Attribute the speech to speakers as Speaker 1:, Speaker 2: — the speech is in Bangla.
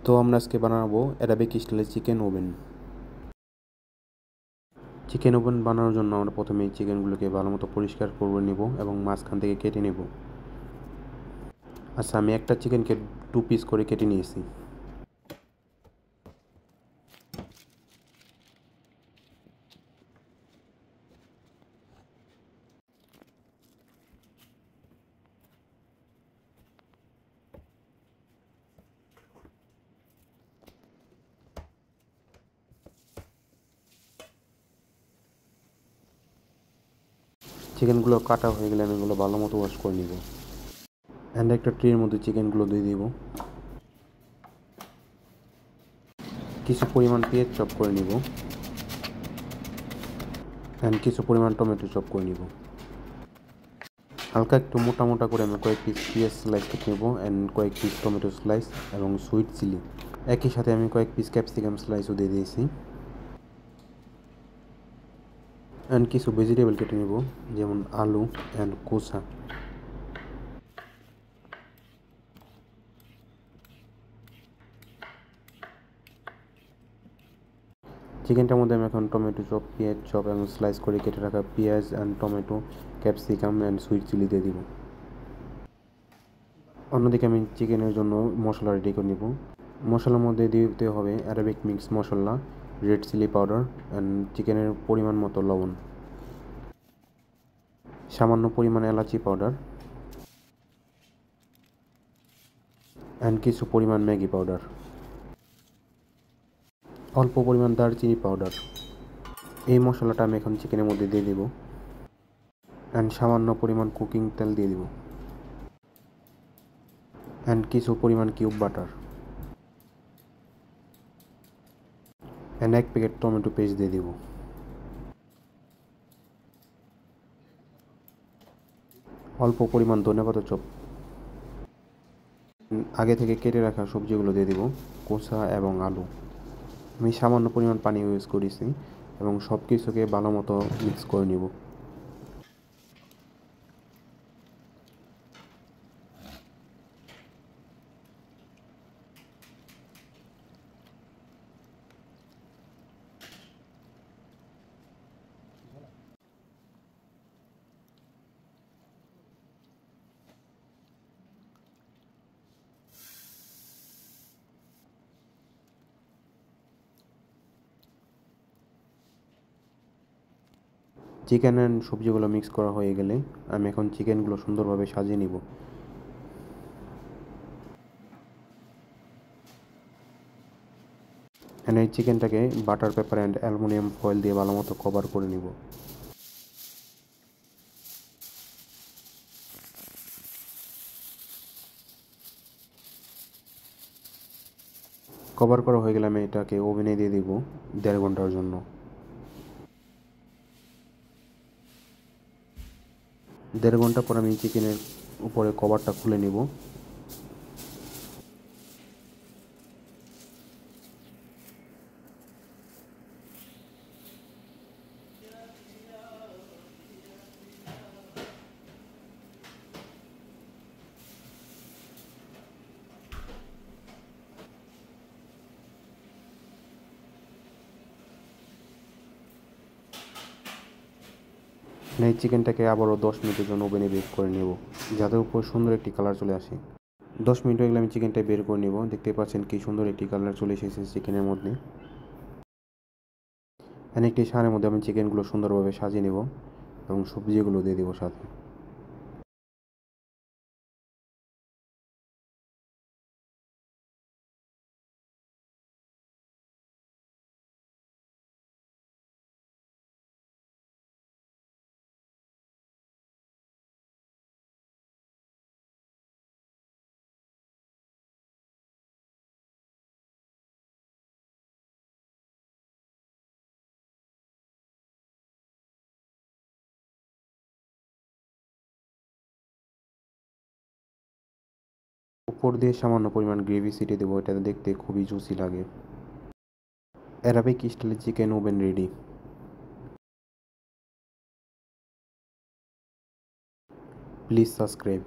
Speaker 1: তো আমরা আজকে বানাবো অ্যারাবিক স্টাইলের চিকেন ওভেন। চিকেন ওভেন বানানোর জন্য আমরা প্রথমে চিকেনগুলোকে ভালো মতো পরিষ্কার করে নেব এবং মাঝখান থেকে কেটে নেব। আচ্ছা, আমি একটা চিকেনকে 2 পিস করে কেটে নিয়েছি। চিকেনগুলো কাটা হয়ে গেলে আমি এগুলো ভালো মতো ওয়াশ করে নিব। অ্যান্ড একটা ট্রের মধ্যে চিকেনগুলো দিয়ে দিব। কিছু পরিমাণ পেঁয়াজ চপ করে নিব অ্যান্ড কিছু পরিমাণ টমেটো চপ করে নিব। হালকা একটু মোটা মোটা করে আমি কয়েক পিস পেঁয়াজ স্লাইস কেটে নেব অ্যান্ড কয়েক পিস টমেটো স্লাইস এবং সুইট চিলি। একই সাথে আমি কয়েক পিস ক্যাপসিকাম স্লাইসও দিয়ে দিয়েছি অ্যান্ড কিছু ভেজিটেবল কেটে নেব, যেমন আলু অ্যান্ড কোসা। চিকেনটার মধ্যে আমি এখন টমেটো চপ, পেঁয়াজ চপ এবং স্লাইস করে কেটে রাখা পেঁয়াজ and tomato, capsicum and sweet chilli দিয়ে দিব। অন্যদিকে আমি চিকেনের জন্য মশলা রেডি করে নেব। মশলার মধ্যে দিতে হবে অ্যারাবিক মিক্স মশলা, রেড চিলি পাউডার অ্যান্ড চিকেনের পরিমাণ মতো লবণ, সামান্য পরিমাণ এলাচি পাউডার অ্যান্ড কিছু পরিমাণ ম্যাগি পাউডার, অল্প পরিমাণ দারচিনি পাউডার। এই মশলাটা আমি এখন চিকেনের মধ্যে দিয়ে দেব অ্যান্ড সামান্য পরিমাণ কুকিং তেল দিয়ে দেব অ্যান্ড কিছু পরিমাণ cube butter and 1 packet tomato paste দিয়ে দেব। অল্প পরিমাণ ধনেপাতা চপ, আগে থেকে কেটে রাখা সবজিগুলো দিয়ে দেব, কোসা এবং আলু। আমি সামান্য পরিমাণ পানি ইউজ করেছি এবং সব কিছুকে ভালো মতো মিক্স করে নিব। চিকেন অ্যান্ড সবজিগুলো মিক্স করা হয়ে গেলে আমি এখন চিকেনগুলো সুন্দরভাবে সাজিয়ে নিব। অ্যান্ড এই চিকেনটাকে butter paper and aluminium foil দিয়ে ভালো মতো কভার করে নিব। কভার করা হয়ে গেলে আমি এটাকে ওভেনে দিয়ে দিব 1.5 ঘন্টার জন্য। 1.5 ঘন্টা পর আমি চিকেনের উপরে কভারটা খুলে নিব। এই চিকেনটাকে আবারও 10 মিনিটের জন্য ওভেনে বেক করে নেব, যাতে উপর সুন্দর একটি কালার চলে আসে। 10 মিনিট হয়ে গেলে আমি চিকেনটা বের করে নেব। দেখতে পাচ্ছেন কি সুন্দর একটি কালার চলে এসেছে চিকেনের মধ্যে। একটি সানের মধ্যে আমি চিকেনগুলো সুন্দরভাবে সাজিয়ে নেব এবং সবজিগুলো দিয়ে দেবো সাথে। উপর দিয়ে সামান্য পরিমাণ গ্রেভি ছিটিয়ে দেবো, এটা দেখতে খুবই জুসি লাগে। অ্যারাবিক স্টাইলের chicken oven ready. Please subscribe.